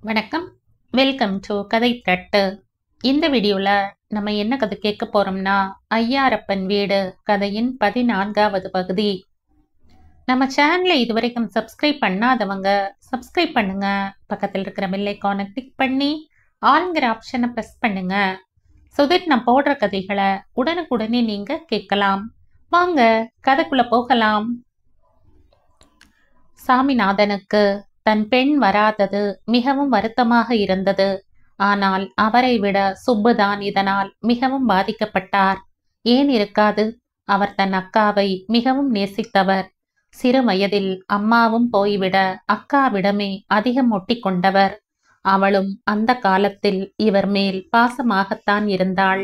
வணக்கம். Welcome to கதை தட்டு. இந்த வீடியோவில் நம்ம என்ன கதை கேட்க போகிறோம்னா, ஐயாரப்பன் வீடு கதையின் 14வது பகுதி. நம்ம சேனலை இதுவரைக்கும் சப்ஸ்கிரைப் பண்ணாதவங்க சப்ஸ்கிரைப் பண்ணுங்க. பக்கத்தில் இருக்கிற பெல் ஐகானை கிளிக் பண்ணி ஆல்ங்கிற ஆப்ஷனை ப்ரெஸ் பண்ணுங்க. ஸோ தட் நான் போடுற கதைகளை உடனுக்குடனே நீங்கள் கேட்கலாம். வாங்க கதைக்குள்ளே போகலாம். சாமிநாதனுக்கு தன் பெண் வராதது மிகவும் வருத்தமாக இருந்தது. ஆனால் அவரை விட சுப்புதான் இதனால் மிகவும் பாதிக்கப்பட்டார். ஏன் இருக்காது? அவர் தன் அக்காவை மிகவும் நேசித்தவர். சிறு வயதில் அம்மாவும் போய்விட அக்காவிடமே அதிகம் ஒட்டி கொண்டவர். அவளும் அந்த காலத்தில் இவர் மேல் பாசமாகத்தான் இருந்தாள்.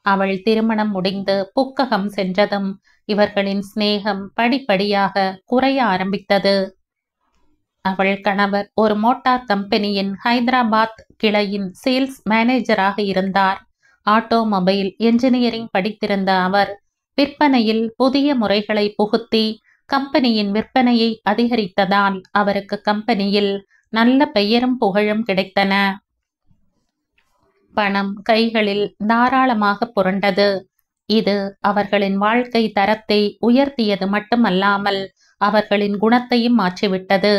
அவள் திருமணம் முடிந்து புக்ககம் சென்றதும் இவர்களின் சிநேகம் படிப்படியாக குறைய ஆரம்பித்தது. அவள் கணவர் ஒரு மோட்டார் கம்பெனியின் ஹைதராபாத் கிளையின் சேல்ஸ் மேனேஜராக இருந்தார். ஆட்டோமொபைல் என்ஜினியரிங் படித்திருந்த அவர் விற்பனையில் புதிய முறைகளை புகுத்தி கம்பெனியின் விற்பனையை அதிகரித்ததால் அவருக்கு கம்பெனியில் நல்ல பெயரும் புகழும் கிடைத்தன. பணம் கைகளில் தாராளமாக புரண்டது. இது அவர்களின் வாழ்க்கை தரத்தை உயர்த்தியது மட்டுமல்லாமல் அவர்களின் குணத்தையும் மாற்றிவிட்டது.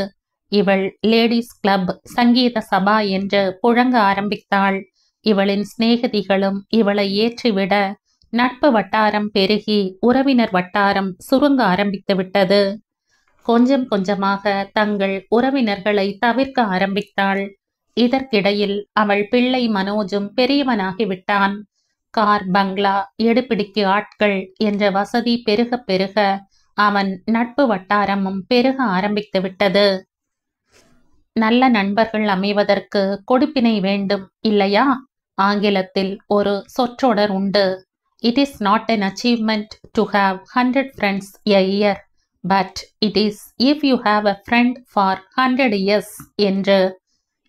இவள் லேடிஸ் கிளப், சங்கீத சபா என்று புழங்க ஆரம்பித்தாள். இவளின் சிநேகிதிகளும் இவளை ஏற்றிவிட நட்பு வட்டாரம் பெருகி உறவினர் வட்டாரம் சுருங்க ஆரம்பித்து விட்டது. கொஞ்சம் கொஞ்சமாக தங்கள் உறவினர்களை தவிர்க்க ஆரம்பித்தாள். இதற்கிடையில் அவள் பிள்ளை மனோஜும் பெரியவனாகிவிட்டான். கார், பங்களா, எடுப்பிடிக்கு ஆட்கள் என்ற வசதி பெருக பெருக அவன் நட்பு வட்டாரமும் பெருக ஆரம்பித்து விட்டது. நல்ல நண்பர்கள் அமைவதற்கு கொடுப்பினை வேண்டும் இல்லையா? ஆங்கிலத்தில் ஒரு சொற்றொடர் உண்டு. It is not an achievement to have 100 friends a year, but it is if you have a friend for 100 years என்று.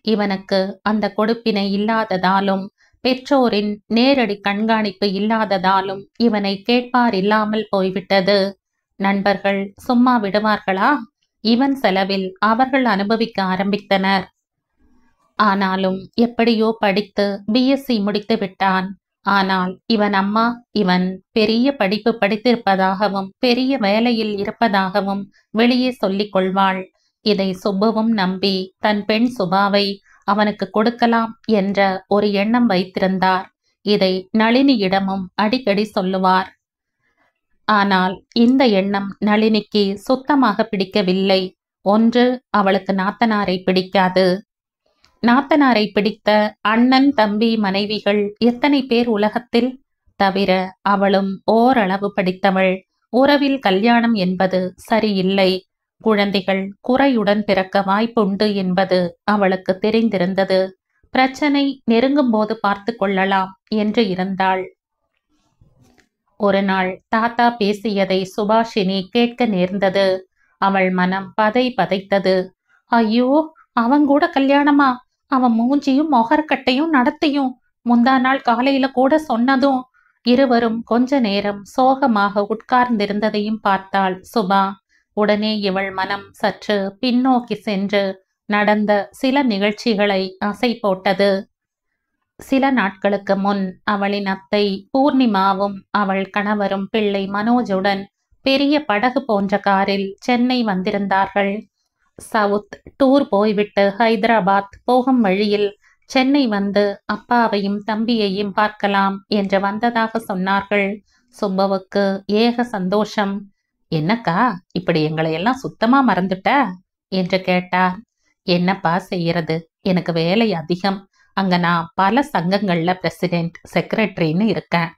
இவனுக்கு அந்த கொடுப்பினை இல்லாததாலும் பெற்றோரின் நேரடி கண்காணிப்பு இல்லாததாலும் இவனை கேட்பார் இல்லாமல் போய்விட்டது. நண்பர்கள் சும்மா விடுவார்களா? இவன் செலவில் அவர்கள் அனுபவிக்க ஆரம்பித்தனர். ஆனாலும் எப்படியோ படித்து பிஎஸ்சி முடித்து விட்டான். ஆனால் இவன் அம்மா இவன் பெரிய படிப்பு படித்திருப்பதாகவும் பெரிய வேலையில் இருப்பதாகவும் வெளியே சொல்லிக் கொள்வாள். இதை சுப்புவும் நம்பி தன் பெண் சுபாவை அவனுக்கு கொடுக்கலாம் என்ற ஒரு எண்ணம் வைத்திருந்தார். இதை நளினியிடமும் அடிக்கடி சொல்லுவார். ஆனால் இந்த எண்ணம் நளினிக்கு சுத்தமாக பிடிக்கவில்லை. ஒன்று, அவளுக்கு நாத்தனாரை பிடிக்காது. நாத்தனாரை பிடித்த அண்ணன், தம்பி, மனைவிகள் எத்தனை பேர் உலகத்தில்? தவிர அவளும் ஓரளவு படித்தவள். உறவில் கல்யாணம் என்பது சரியில்லை. குழந்தைகள் குறையுடன் பிறக்க வாய்ப்புண்டு என்பது அவளுக்கு தெரிந்திருந்தது. பிரச்சனை நெருங்கும் போது பார்த்து கொள்ளலாம் என்று இருந்தாள். ஒரு நாள் தாத்தா பேசியதை சுபாஷினி கேட்க நேர்ந்தது. அவள் மனம் பதைத்தது. ஐயோ, அவன் கூட கல்யாணமா? அவன் மூஞ்சியும் மொகர்கட்டையும் நடத்தையும் முந்தா நாள் காலையில கூட சொன்னதும். இருவரும் கொஞ்ச நேரம் சோகமாக உட்கார்ந்திருந்ததையும் பார்த்தாள் சுபா. உடனே இவள் மனம் சற்று பின்னோக்கி சென்று நடந்த சில நிகழ்ச்சிகளை அசை போட்டது. சில நாட்களுக்கு முன் அவளின் அத்தை பூர்ணிமாவும் அவள் கணவரும் பிள்ளை மனோஜுடன் பெரிய படகு போன்ற காரில் சென்னை வந்திருந்தார்கள். சவுத் டூர் போய்விட்டு ஹைதராபாத் போகும் வழியில் சென்னை வந்து அப்பாவையும் தம்பியையும் பார்க்கலாம் என்று வந்ததாக சொன்னார்கள். சுப்புவுக்கு ஏக சந்தோஷம். என்னக்கா, இப்படி எங்களை எல்லாம் சுத்தமா மறந்துட்ட என்று கேட்டார். என்னப்பா செய்யறது, எனக்கு வேலை அதிகம். அங்க நான் பல சங்கங்கள்ல பிரசிடென்ட், செக்ரட்டரின்னு இருக்கேன்.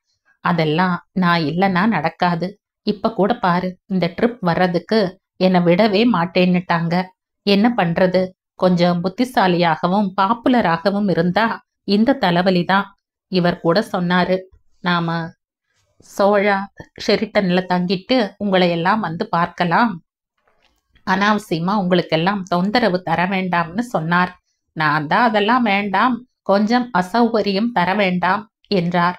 அதெல்லாம் நான் இல்லைன்னா நடக்காது. இப்ப கூட பாரு, இந்த ட்ரிப் வர்றதுக்கு என்னை விடவே மாட்டேன்னுட்டாங்க. என்ன பண்றது? கொஞ்சம் புத்திசாலியாகவும் பாப்புலராகவும் இருந்தா இந்த தலைவலிதான். இவர் கூட சொன்னாரு, நாம சோழா ஷெரிட்டன்ல தங்கிட்டு உங்களை எல்லாம் வந்து பார்க்கலாம். அனாவசியமா உங்களுக்கெல்லாம் தொந்தரவு தர வேண்டாம்னு சொன்னார். நான் தான் அதெல்லாம் வேண்டாம், கொஞ்சம் அசௌகரியம் தர வேண்டாம் என்றார்.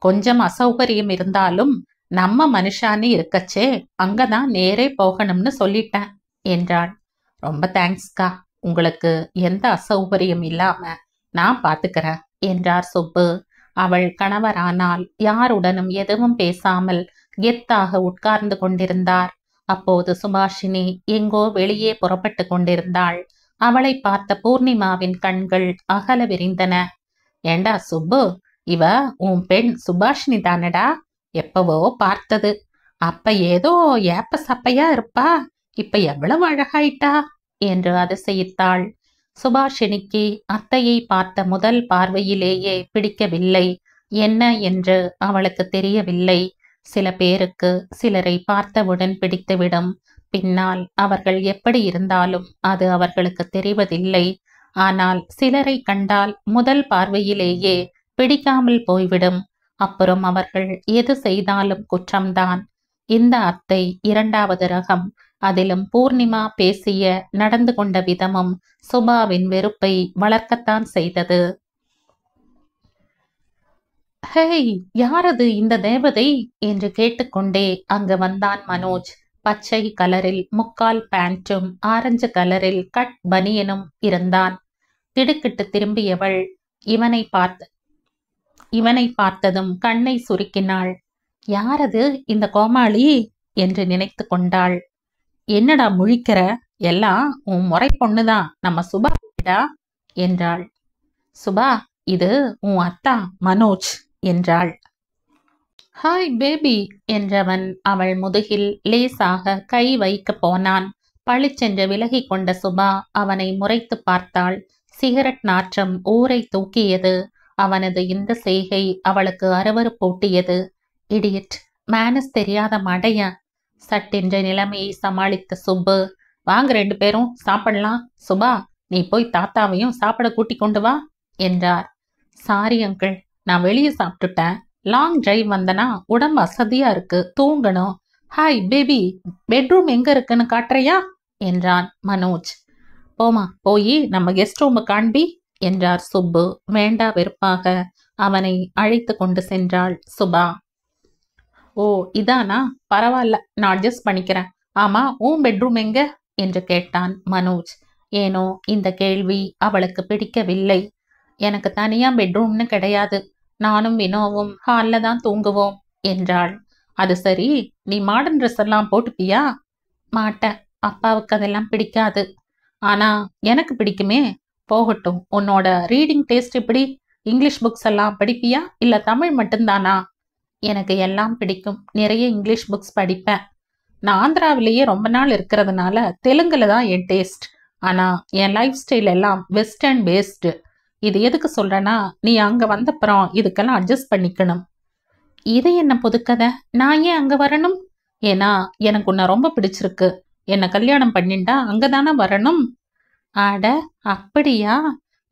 கொஞ்சம் அசௌகரியம் இருந்தாலும் நம்ம மனுஷானி இருக்கச்சே அங்கதான் நேரே போகணும்னு சொல்லிட்டேன் என்றாள். ரொம்ப தேங்க்ஸ்கா, உங்களுக்கு எந்த அசௌகரியம் இல்லாம நான் பாத்துக்கிறேன் என்றார் சுப்பு. அவள் கணவரானால் யாருடனும் எதுவும் பேசாமல் கெத்தாக உட்கார்ந்து கொண்டிருந்தார். அப்போது சுபாஷினி எங்கோ வெளியே புறப்பட்டு கொண்டிருந்தாள். அவளை பார்த்த பூர்ணிமாவின் கண்கள் அகல விரிந்தன. ஏண்டா சுப்பு, இவ உன் பெண் சுபாஷினி தானடா? எப்பவோ பார்த்தது. அப்ப ஏதோ ஏப்ப சப்பையா இருப்பா, இப்ப எவ்வளவு அழகாயிட்டா என்று அதிசயித்தாள். சுபாஷினிக்கு அத்தையை பார்த்த முதல் பார்வையிலேயே பிடிக்கவில்லை. என்ன என்று அவளுக்கு தெரியவில்லை. சில பேருக்கு சிலரை பார்த்தவுடன் பிடித்துவிடும். பின்னால் அவர்கள் எப்படி இருந்தாலும் அது அவர்களுக்கு தெரிவதில்லை. ஆனால் சிலரை கண்டால் முதல் பார்வையிலேயே பிடிக்காமல் போய்விடும். அப்புறம் அவர்கள் எது செய்தாலும் குற்றம்தான். இந்த அத்தை இரண்டாவது ரகம். அதிலும் பூர்ணிமா பேசிய நடந்து கொண்ட விதமும் சுபாவின் வெறுப்பை வளர்க்கத்தான் செய்தது. ஹேய், யாரது இந்த தேவதை என்று கேட்டுக்கொண்டே அங்கு வந்தான் மனோஜ். பச்சை கலரில் முக்கால் பேண்ட்டும் ஆரஞ்சு கலரில் கட் பனியனும் இருந்தான். திடுக்கிட்டு திரும்பியவள் இவனை பார்த்ததும் கண்ணை சுருக்கினாள். யாரது இந்த கோமாளி என்று நினைத்து கொண்டாள். என்னடா முழிக்கிற? எல்லாம் உன் முறை பொண்ணுதான், நம்ம சுபாடா என்றாள். சுபா, இது உன் அத்தா மனோஜ் என்றாள். ஹாய் பேபி என்றவன் அவள் முதுகில் லேசாக கை வைக்க போனான். பளிச்சென்று விலகி கொண்ட சுபா அவனை முறைத்து பார்த்தாள். சிகரெட் நாற்றம் ஊரை தூக்கியது. அவனது இந்த செய்கை அவளுக்கு அருவருப்பூட்டியது. இடியட், மேனஸ் தெரியாத மடைய. சட்டென்ற நிலைமையை சமாளித்த சுப்பு, வாங்க 2 பேரும் சாப்பிடலாம். சுபா, நீ போய் தாத்தாவையும் சாப்பிட கூட்டி கொண்டு வா என்றார். சாரி அங்கிள், நான் வெளியே சாப்பிட்டுட்டேன். லாங் டிரைவ் வந்தனா உடம்பு அசதியா இருக்கு, தூங்கணும். ஹாய் பேபி, பெட்ரூம் எங்க இருக்குன்னு காட்டுறியா என்றான் மனோஜ். போமா, போய் நம்ம கெஸ்ட் ரூம் காண்பி என்றார் சுப்பு. வேண்டா வெறுப்பாக அவனை அழைத்து கொண்டு சென்றாள் சுபா. ஓ இதானா, பரவாயில்ல, நான் அட்ஜஸ்ட் பண்ணிக்கிறேன். ஆமா, உன் பெட்ரூம் எங்க என்று கேட்டான் மனோஜ். ஏனோ இந்த கேள்வி அவளுக்கு பிடிக்கவில்லை. எனக்கு தனியா பெட்ரூம்னு கிடையாது, நானும் வினோவும் ஹால்ல தான் தூங்குவோம் என்றாள். அது சரி, நீ மாடர்ன் ட்ரெஸ் எல்லாம் போட்டுப்பியா? மாட்டேன், அப்பாவுக்கு அதெல்லாம் பிடிக்காது. ஆனா எனக்கு பிடிக்குமே. போகட்டும், உன்னோட ரீடிங் டேஸ்ட் எப்படி? இங்கிலீஷ் புக்ஸ் எல்லாம் படிப்பியா இல்ல தமிழ் மட்டும்தானா? எனக்கு எல்லாம் பிடிக்கும், நிறைய இங்கிலீஷ் புக்ஸ் படிப்பேன். நான் ஆந்திராவிலேயே ரொம்ப நாள் இருக்கிறதுனால தெலுங்குல தான் என் டேஸ்ட். ஆனா என் லைஃப் ஸ்டைல் எல்லாம் வெஸ்டர்ன் பேஸ்டு. இது எதுக்கு சொல்றேன்னா, நீ அங்க வந்தப்புறம் இதுக்கெல்லாம் அட்ஜஸ்ட் பண்ணிக்கணும். இது என்ன புதுக்கதை? நான் ஏன் அங்க வரணும்? ஏன்னா எனக்கு உன்னை ரொம்ப பிடிச்சிருக்கு. என்னை கல்யாணம் பண்ணிண்டா அங்கதானே வரணும். ஆட அப்படியா?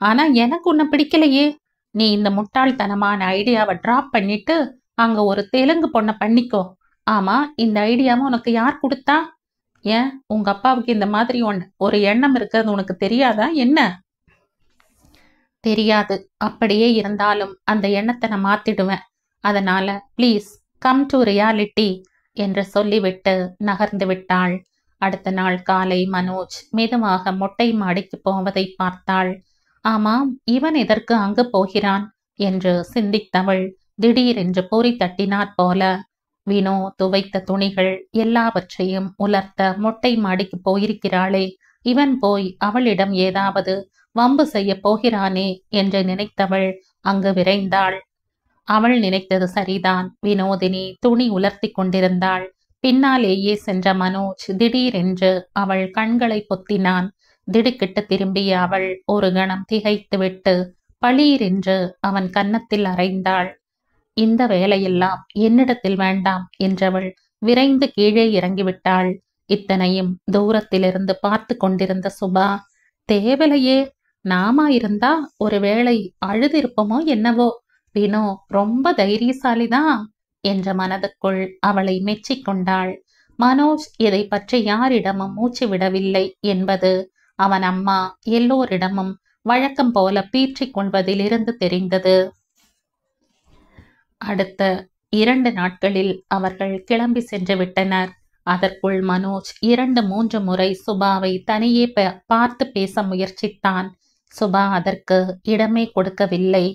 ஆனா எனக்கு உன்னை பிடிக்கலையே. நீ இந்த முட்டாள்தனமான ஐடியாவை டிராப் பண்ணிட்டு அங்க ஒரு தெலுங்கு பொண்ணை பண்ணிக்கோ. ஆமா, இந்த ஐடியாவை உனக்கு யார் கொடுத்தா? ஏன் உங்க அப்பாவுக்கு இந்த மாதிரி ஒரு எண்ணம் இருக்கிறது உனக்கு தெரியாதா என்ன? தெரியாது. அப்படியே இருந்தாலும் அந்த எண்ணத்தை நான் மாத்திடுவேன். அதனால ப்ளீஸ் கம் டு ரியாலிட்டி என்று சொல்லிவிட்டு நகர்ந்து விட்டாள். அடுத்த நாள் காலை மனோஜ் மெதுவாக மொட்டை மாடிக்கு போவதை பார்த்தாள். ஆமாம், இவன் எதற்கு அங்கு போகிறான் என்று சிந்தித்தவள் திடீரென்று பொறி தட்டினாற் போல வினோ துவைத்த துணிகள் எல்லாவற்றையும் உலர்த்த மொட்டை மாடிக்கு போயிருக்கிறாளே, இவன் போய் அவளிடம் ஏதாவது வம்பு செய்ய போகிறானே என்று நினைத்தவள் அங்கு விரைந்தாள். அவள் நினைத்தது சரிதான். வினோதினி துணி உலர்த்தி கொண்டிருந்தாள். பின்னாலேயே சென்ற மனோஜ் திடீரென்று அவள் கண்களை பொத்தினான். திடுக்கிட்டு திரும்பிய அவள் ஒரு கணம் திகைத்துவிட்டு பளீரென்று அவன் கன்னத்தில் அறைந்தாள். இந்த வேலையெல்லாம் என்னிடத்தில் வேண்டாம் என்றவள் விரைந்து கீழே இறங்கிவிட்டாள். இத்தனையும் தூரத்திலிருந்து பார்த்து கொண்டிருந்த சுபா, தேவலையே, நாமா இருந்தா ஒருவேளை அழுதிருப்போமோ என்னவோ, வினோ ரொம்ப தைரியசாலிதான் என்ற மனதுக்குள் அவளை மெச்சிக்கொண்டாள். மனோஜ் இதை பற்றி யாரிடமும் மூச்சு விடவில்லை என்பது அவன் அம்மா எல்லோரிடமும் வழக்கம் போல பீற்றிக் கொள்வதிலிருந்து தெரிந்தது. அடுத்த 2 நாட்களில் அவர்கள் கிளம்பி சென்று விட்டனர். அதற்குள் மனோஜ் 2-3 முறை சுபாவை தனியே பார்த்து பேச முயற்சித்தான். சுபா அதற்கு இடமே கொடுக்கவில்லை.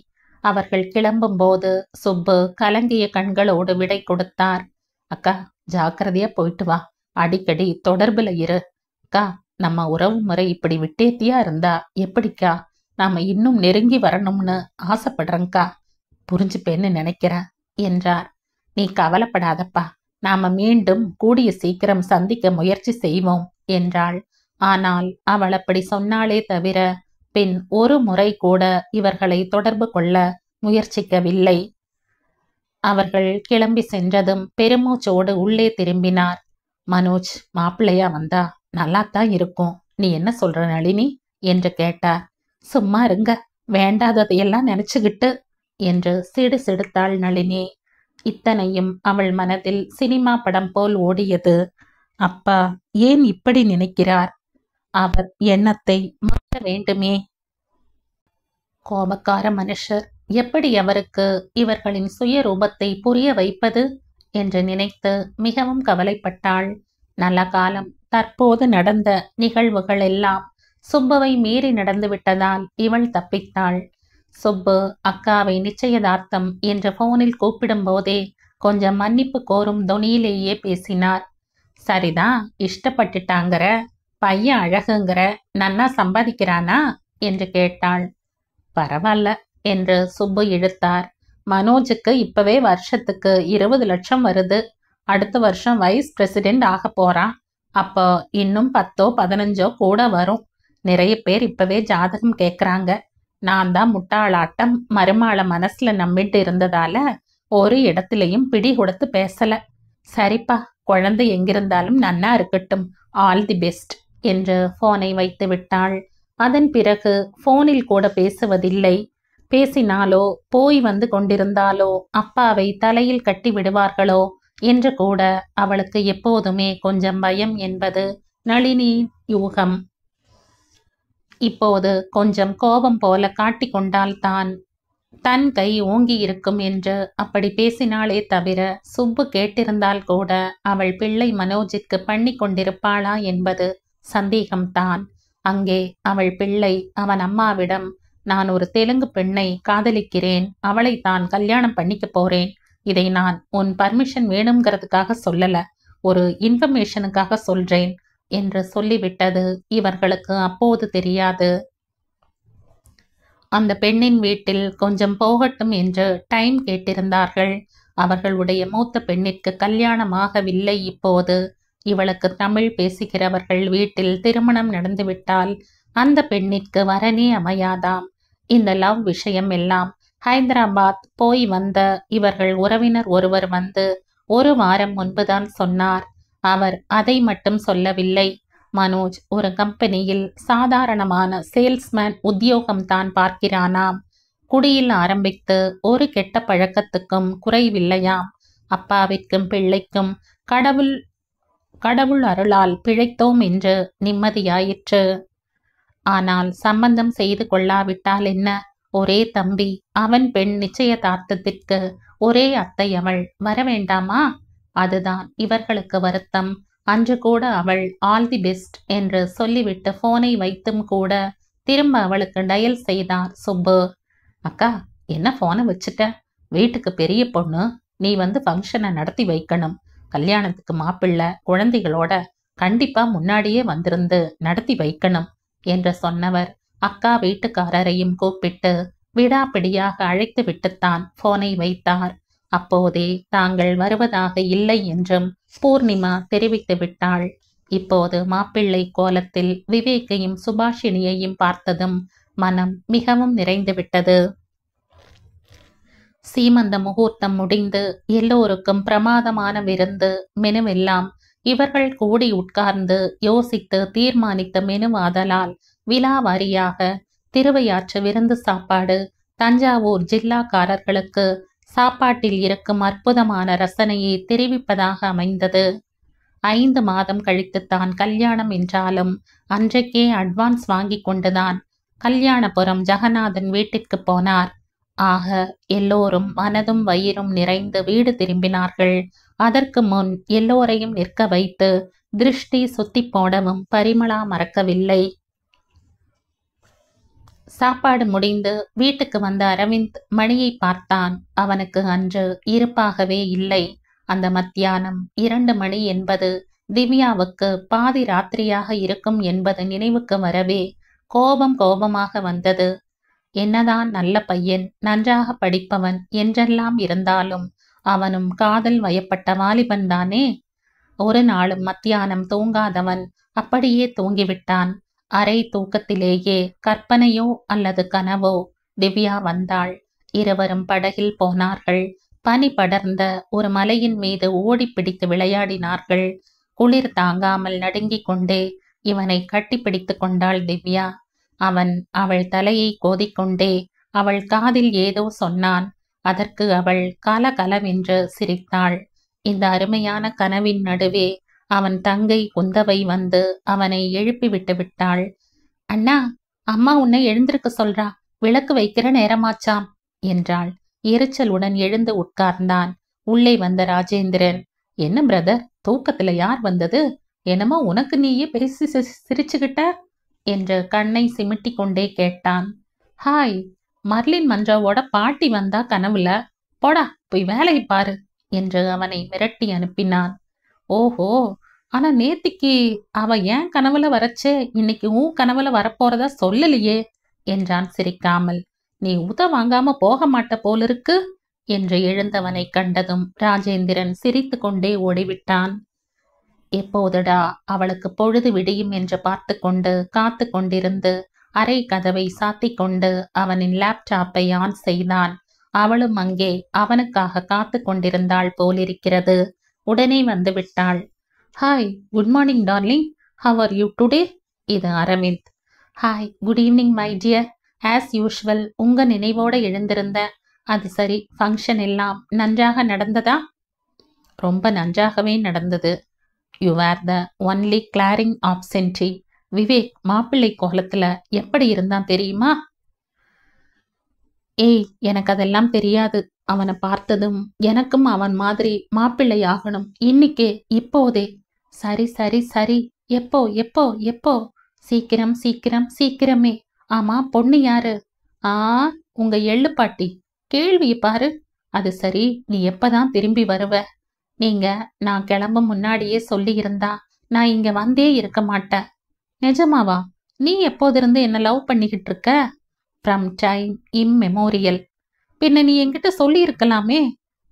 அவர்கள் கிளம்பும்போது சுப்பு கலங்கிய கண்களோடு விடை கொடுத்தார். அக்கா, ஜாக்கிரதையா போயிட்டு வா. அடிக்கடி தொடர்புல இரு. அக்கா, நம்ம உறவு முறை இப்படி விட்டேத்தியா இருந்தா எப்படிக்கா? நாம இன்னும் நெருங்கி வரணும்னு ஆசைப்படுறேங்க்கா. புரிஞ்சுப்பேன்னு நினைக்கிறேன் என்றார். நீ கவலைப்படாதப்பா, நாம மீண்டும் கூடிய சீக்கிரம் சந்திக்க முயற்சி செய்வோம் என்றாள். ஆனால் அவள் அப்படி சொன்னாலே தவிர பின் ஒரு முறை கூட இவர்களை தொடர்பு கொள்ள முயற்சிக்கவில்லை. அவர்கள் கிளம்பி சென்றதும் பெருமூச்சோடு உள்ளே திரும்பினார். மனோஜ் மாப்பிள்ளையா வந்தா நல்லாத்தான் இருக்கும், நீ என்ன சொல்ற நளினி என்று கேட்டார். சும்மா இருங்க, வேண்டாததையெல்லாம் நினைச்சுக்கிட்டு என்று சிடு சிடுத்தாள் நளினி. இத்தனையும் அவள் மனதில் சினிமா படம் போல் ஓடியது. அப்பா ஏன் இப்படி நினைக்கிறார்? அவர் எண்ணத்தை மாற்ற வேண்டுமே. கோபக்கார மனுஷர், எப்படி அவருக்கு இவர்களின் சுயரூபத்தை புரிய வைப்பது என்று நினைத்து மிகவும் கவலைப்பட்டாள். நல்ல காலம் தற்போது நடந்த நிகழ்வுகள் எல்லாம் சுப்புவை மீறி நடந்து விட்டதால் இவள் தப்பித்தாள். சுப்பு அக்காவை நிச்சயதார்த்தம் என்று போனில் கூப்பிடும் போதே கொஞ்சம் மன்னிப்பு கோரும் தொனியிலேயே பேசினார். சரிதான், இஷ்டப்பட்டுட்டாங்கிற, பையன் அழகுங்கிற, நன்னா சம்பாதிக்கிறானா என்று கேட்டாள். பரவாயில்ல என்று சுப்பு இழுத்தார். மனோஜுக்கு இப்பவே வருஷத்துக்கு 20 லட்சம் வருது. அடுத்த வருஷம் வைஸ் பிரசிடென்ட் ஆக போறான். அப்போ இன்னும் 10-15 கூட வரும். நிறைய பேர் இப்பவே ஜாதகம் கேட்குறாங்க. நான் தான் முட்டாளாட்டம் மருமாளை மனசுல நம்பிட்டு இருந்ததால ஒரு இடத்துலையும் பிடி கொடுத்து பேசல. சரிப்பா, குழந்தை எங்கிருந்தாலும் நன்னா இருக்கட்டும், ஆல் தி பெஸ்ட் என்று போனை வைத்து விட்டாள். அதன் பிறகு போனில் கூட பேசுவதில்லை. பேசினாலோ போய் வந்து கொண்டிருந்தாலோ அப்பாவை தலையில் கட்டி விடுவார்களோ என்று கூட அவளுக்கு எப்போதுமே கொஞ்சம் பயம் என்பது நளினி யூகம். இப்போது கொஞ்சம் கோபம் போல காட்டிக்கொண்டால் தான் தன் கை ஓங்கி இருக்கும் என்று அப்படி பேசினாலே தவிர சுப்பு கேட்டிருந்தால் கூட அவள் பிள்ளை மனோஜிற்கு பண்ணி கொண்டிருப்பாளா என்பது சந்தேகம்தான். அங்கே அவள் பிள்ளை அவன் அம்மாவிடம், நான் ஒரு தெலுங்கு பெண்ணை காதலிக்கிறேன், அவளை தான் கல்யாணம் பண்ணிக்க போறேன், இதை நான் உன் பர்மிஷன் வேணுங்கிறதுக்காக சொல்லல, ஒரு இன்ஃபர்மேஷனுக்காக சொல்றேன் என்று சொல்லிவிட்டது இவர்களுக்கு அப்போது தெரியாது. அந்த பெண்ணின் வீட்டில் கொஞ்சம் போகட்டும் என்று டைம் கேட்டிருந்தார்கள். அவர்களுடைய மூத்த பெண்ணிற்கு கல்யாணமாகவில்லை. இப்போது இவளுக்கு தமிழ் பேசுகிறவர்கள் வீட்டில் திருமணம் நடந்துவிட்டால் அந்த பெண்ணிற்கு வரனே அமையாதாம். இந்த லவ் விஷயம் எல்லாம் ஹைதராபாத் போய் வந்த இவர்கள் உறவினர் ஒருவர் வந்து 1 வாரம் முன்புதான் சொன்னார். அவர் அதை மட்டும் சொல்லவில்லை. மனோஜ் ஒரு கம்பெனியில் சாதாரணமான சேல்ஸ்மேன் உத்தியோகம்தான் பார்க்கிறானாம். குடியில் ஆரம்பித்து ஒரு கெட்ட பழக்கத்துக்கும் குறைவில்லையாம். அப்பாவிற்கும் பிள்ளைக்கும் கடவுள் அருளால் பிழைத்தோம் என்று நிம்மதியாயிற்று. ஆனால் சம்பந்தம் செய்து கொள்ளாவிட்டால் என்ன? ஒரே தம்பி, அவன் பெண் நிச்சயதார்த்தத்திற்கு ஒரே அத்தை அவள் வரவேண்டாமா? அதுதான் இவர்களுக்கு வருத்தம். அன்று கூட அவள் ஆல் தி பெஸ்ட் என்று சொல்லிவிட்டு போனை வைத்தும் கூட திரும்ப அவளுக்கு டயல் செய்தார் சுப்பு. அக்கா, என்ன போனை வச்சுட்ட? வீட்டுக்கு பெரிய பொண்ணு, நீ வந்து ஃபங்க்ஷனை நடத்தி வைக்கணும். கல்யாணத்துக்கு மாப்பிள்ளை குழந்தைகளோட கண்டிப்பா முன்னாடியே வந்திருந்து நடத்தி வைக்கணும் என்று சொன்னவர் அக்கா வீட்டுக்காரரையும் கூப்பிட்டு விடாப்பிடியாக அழைத்து விட்டுத்தான் போனை வைத்தார். அப்போதே தாங்கள் வருவதாக இல்லை என்றும் பூர்ணிமா தெரிவித்து விட்டாள். இப்போது மாப்பிள்ளை கோலத்தில் விவேக்கையும் சுபாஷினியையும் பார்த்ததும் மனம் மிகவும் நிறைந்து விட்டது. சீமந்த முகூர்த்தம் முடிந்து எல்லோருக்கும் பிரமாதமான விருந்து. மெனுவெல்லாம் இவர்கள் கூடி உட்கார்ந்து யோசித்து தீர்மானித்த மெனுவாதலால் விலாவாரியாக திருவையாற்று விருந்து சாப்பாடு தஞ்சாவூர் ஜில்லாக்காரர்களுக்கு சாப்பாட்டில் இருக்கும் அற்புதமான ரசனையை தெரிவிப்பதாக அமைந்தது. 5 மாதம் கழித்துத்தான் கல்யாணம் என்றாலும் அன்றைக்கே அட்வான்ஸ் வாங்கி கொண்டுதான் கல்யாணபுரம் ஜெகநாதன் வீட்டிற்கு போனார். ஆக எல்லோரும் மனதும் வயிறும் நிறைந்து வீடு திரும்பினார்கள். அதற்கு முன் எல்லோரையும் நிற்க வைத்து திருஷ்டி சுத்தி போடவும் பரிமளா மறக்கவில்லை. சாப்பாடு முடிந்து வீட்டுக்கு வந்த அரவிந்த் மணியை பார்த்தான். அவனுக்கு அன்று இருப்பாகவே இல்லை. அந்த மத்தியானம் 2 மணி என்பது திவ்யாவுக்கு பாதி ராத்திரியாக இருக்கும் என்பது நினைவுக்கு வரவே கோபமாக வந்தது. என்னதான் நல்ல பையன், நன்றாக படிப்பவன் என்றெல்லாம் இருந்தாலும் அவனும் காதல் வயப்பட்ட வாலிபன் தானே. ஒரு நாளும் மத்தியானம் தூங்காதவன் அப்படியே தூங்கிவிட்டான். அரை தூக்கத்திலேயே கற்பனையோ அல்லது கனவோ திவ்யா வந்தாள். இருவரும் படகில் போனார்கள். பனி படர்ந்த ஒரு மலையின் மீது ஓடி பிடித்து விளையாடினார்கள். குளிர் தாங்காமல் நடுங்கிக் கொண்டே இவனை கட்டி பிடித்து கொண்டாள் திவ்யா. அவன் அவள் தலையை கோதிக்கொண்டே அவள் காதில் ஏதோ சொன்னான். அதற்கு அவள் கலகலவென்று சிரித்தாள். இந்த அருமையான கனவின் நடுவே அவன் தங்கை குந்தவை வந்து அவனை எழுப்பி விட்டு விட்டாள். அண்ணா, அம்மா உன்னை எழுந்திருக்க சொல்றா, விளக்கு வைக்கிற நேரமாச்சாம் என்றாள். எரிச்சலுடன் எழுந்து உட்கார்ந்தான். உள்ளே வந்த ராஜேந்திரன், என்ன பிரதர், தூக்கத்துல யார் வந்தது? என்னமோ உனக்கு நீயே பேசி சிரிச்சுக்கிட்ட என்று கண்ணை சிமிட்டி கொண்டே கேட்டான். ஹாய், மர்லின் மன்றாவோட பாட்டி வந்தா கனவுல. போடா போய் வேலையை பாரு என்று அவனை மிரட்டி அனுப்பினான். ஓஹோ, ஆனா நேத்திக்கு அவ ஏன் கனவுல வரச்சே, இன்னைக்கு உன் கனவுல வரப்போறதா சொல்லலையே என்றான் சிரிக்காமல். நீ உத வாங்காம போக மாட்ட போலிருக்கு என்று எழுந்தவனை கண்டதும் ராஜேந்திரன் சிரித்து கொண்டே ஓடிவிட்டான். எப்போதுடா அவளுக்கு பொழுது விடியும் என்று பார்த்து கொண்டு காத்து கொண்டிருந்து அறை கதவை சாத்தி கொண்டு அவனின் லேப்டாப்பை ஆன் செய்தான். அவளும் அங்கே அவனுக்காக காத்து கொண்டிருந்தாள் போலிருக்கிறது. உடனே வந்து விட்டாள். Hi, good morning darling, how are you today? இது Aravind. Hi, good evening my dear. As usual உங்க நினைவோட எழுந்திருந்த. அது சரி, ஃபங்க்ஷன் எல்லாம் நன்றாக நடந்ததா? ரொம்ப நன்றாகவே நடந்தது. You are the only glaring absentee. Vivek மாப்பிள்ளை கோலத்துல எப்படி இருந்தான் தெரியுமா? ஏய், எனக்கு அதெல்லாம் தெரியாது. அவனை பார்த்ததும் எனக்கும் அவன் மாதிரி மாப்பிள்ளை ஆகணும், இன்னிக்கே, இப்போதே. சரி சரி சரி, எப்போ எப்போ எப்போ? சீக்கிரம் சீக்கிரம் சீக்கிரமே. ஆமா, பொண்ணு யாரு? உங்க எள்ளு பாட்டி. கேள்வியை பாரு. அது சரி, நீ எப்பதான் திரும்பி வருவ? நீங்க நான் கிளம்ப முன்னாடியே சொல்லி இருந்தா நான் இங்க வந்தே இருக்க மாட்டேன். நிஜமாவா? நீ எப்போதிருந்து என்ன லவ் பண்ணிக்கிட்டு இருக்க? From time immemorial. பின்ன நீ என்கிட்ட சொல்லி இருக்கலாமே.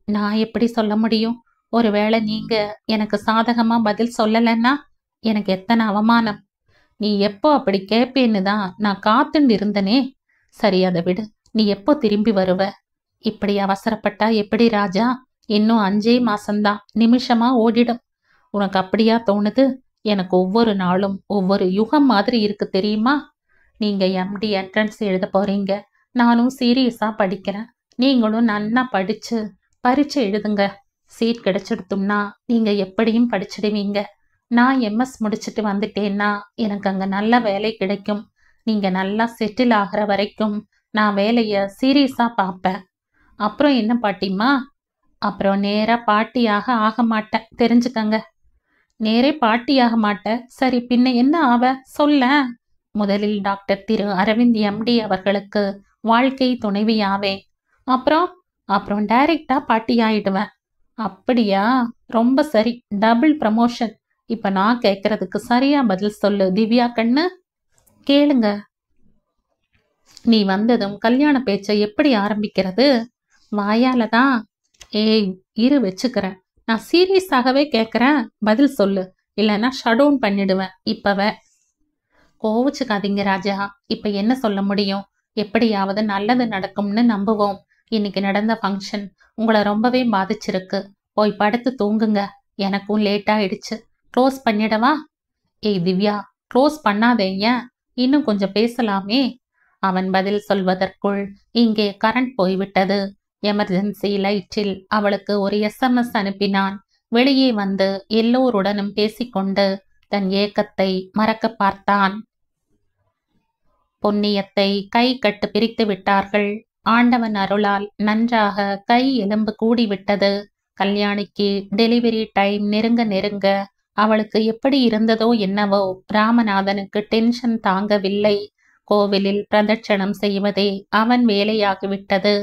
நான் எப்படி சொல்ல முடியும்? ஒருவேளை நீங்க எனக்கு சாதகமா பதில் சொல்லலைன்னா எனக்கு எத்தனை அவமானம். நீ எப்போ அப்படி கேட்பேன்னு தான் நான் காத்துண்டு இருந்தனே. சரி, அதை விடு. நீ எப்போ திரும்பி வருவ? இப்படி அவசரப்பட்டா எப்படி ராஜா? இன்னும் 5 மாசம்தான், நிமிஷமா ஓடிடும். உனக்கு அப்படியா தோணுது? எனக்கு ஒவ்வொரு நாளும் ஒவ்வொரு யுகம் மாதிரி இருக்கு தெரியுமா? நீங்க MD என்ட்ரன்ஸ் எழுத போறீங்க. நானும் சீரியஸா படிக்கிறேன். நீங்களும் நன்னா படிச்சு பரீட்சை எழுதுங்க. சீட் கிடைச்சிடுத்தும்னா நீங்க எப்படியும் படிச்சிடுவீங்க. நான் MS முடிச்சுட்டு வந்துட்டேன்னா எனக்கு அங்க நல்ல வேலை கிடைக்கும். நீங்க நல்லா செட்டில் ஆகிற வரைக்கும் நான் வேலைய சீரியஸா பார்ப்பேன். அப்புறம் என்ன பாட்டிம்மா? அப்புறம் நேரா பாட்டியாக ஆக மாட்டேன், தெரிஞ்சுக்கங்க. நேரே பாட்டியாக மாட்டேன். சரி, பின்ன என்ன ஆவ சொல்ல? முதலில் டாக்டர் திரு அரவிந்த் MD அவர்களுக்கு வாழ்க்கை துணைவியாவேன். அப்புறம் டைரக்டா பாட்டி ஆயிடுவேன். அப்படியா? ரொம்ப சரி, டபுள் ப்ரமோஷன். இப்ப நான் கேட்கறதுக்கு சரியா பதில் சொல்லு திவ்யா கண்ணு. கேளுங்க. நீ வந்ததும் கல்யாண பேச்சை எப்படி ஆரம்பிக்கிறது? வாயால தான். ஏய், இரு வச்சுக்கிறேன். நான் சீரியஸாகவே கேட்குறேன், பதில் சொல்லு. இல்லைன்னா ஷடவுன் பண்ணிடுவேன் இப்பவே. கோவிச்சுக்காதீங்க ராஜா. இப்ப என்ன சொல்ல முடியும்? எப்படியாவது நல்லது நடக்கும்னு நம்புவோம். இன்னைக்கு நடந்த ஃபங்க்ஷன் உங்களை ரொம்பவே பாதிச்சிருக்கு. போய் படுத்து தூங்குங்க. எனக்கும் லேட் ஆயிடுச்சு. க்ளோஸ் பண்ணிடவா? ஏய் திவ்யா, க்ளோஸ் பண்ணாதேங்க, இன்னும் கொஞ்சம் பேசலாமே. அவன் பதில் சொல்வதற்குள் இங்கே கரண்ட் போய்விட்டது. எமர்ஜென்சி லைட்டில் அவளுக்கு ஒரு SMS அனுப்பினான். வெளியே வந்து எல்லோருடனும் பேசிக்கொண்டு தன் ஏக்கத்தை மறக்க பார்த்தான். பொன்னியத்தை கை கட்டு பிரித்து விட்டார்கள். ஆண்டவன் அருளால் நன்றாக கை எலும்பு கூடிவிட்டது. கல்யாணிக்கு டெலிவரி டைம் நெருங்க நெருங்க அவளுக்கு எப்படி இருந்ததோ என்னவோ, ராமநாதனுக்கு டென்ஷன் தாங்கவில்லை. கோவிலில் பிரதட்சணம் செய்வதே அவன் வேலையாகிவிட்டது.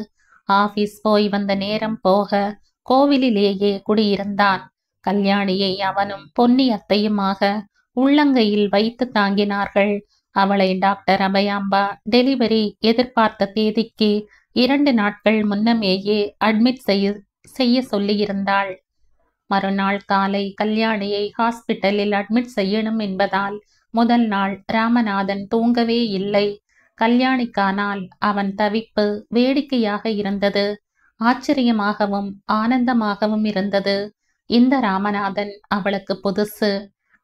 ஆபீஸ் போய் வந்த நேரம் போக கோவிலிலேயே குடியிருந்தான். கல்யாணியை அவனும் பொன்னி அத்தையுமாக உள்ளங்கையில் வைத்து தாங்கினார்கள். அவளை டாக்டர் அபயாம்பா டெலிவரி எதிர்பார்த்த தேதிக்கு 2 நாட்கள் முன்னமேயே அட்மிட் செய்ய சொல்லியிருந்தாள். மறுநாள் காலை கல்யாணியை ஹாஸ்பிட்டலில் அட்மிட் செய்யணும் என்பதால் முதல் நாள் ராமநாதன் தூங்கவே இல்லை. கல்யாணிக்கானால் அவன் தவிப்பு வேடிக்கையாக இருந்தது, ஆச்சரியமாகவும் ஆனந்தமாகவும் இருந்தது. இந்த ராமநாதன் அவளுக்கு புதுசு.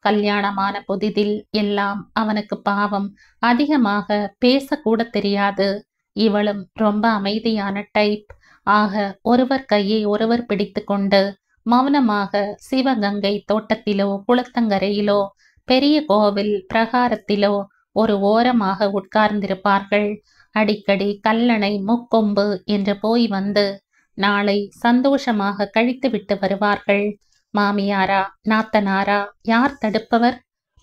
கல்யாணமான புதிதில் எல்லாம் அவனுக்கு பாவம் அதிகமாக பேசக்கூட தெரியாது. இவளும் ரொம்ப அமைதியான டைப். ஆக ஒருவர் கையை ஒருவர் பிடித்து கொண்டு மௌனமாக சிவகங்கை தோட்டத்திலோ குளத்தங்கரையிலோ பெரிய கோவில் பிரகாரத்திலோ ஒரு ஓரமாக உட்கார்ந்திருப்பார்கள். அடிக்கடி கல்லணை முக்கொம்பு என்று போய் வந்து நாளை சந்தோஷமாக கழித்து விட்டு வருவார்கள். மாமியாரா நாத்தனாரா யார் தடுப்பவர்?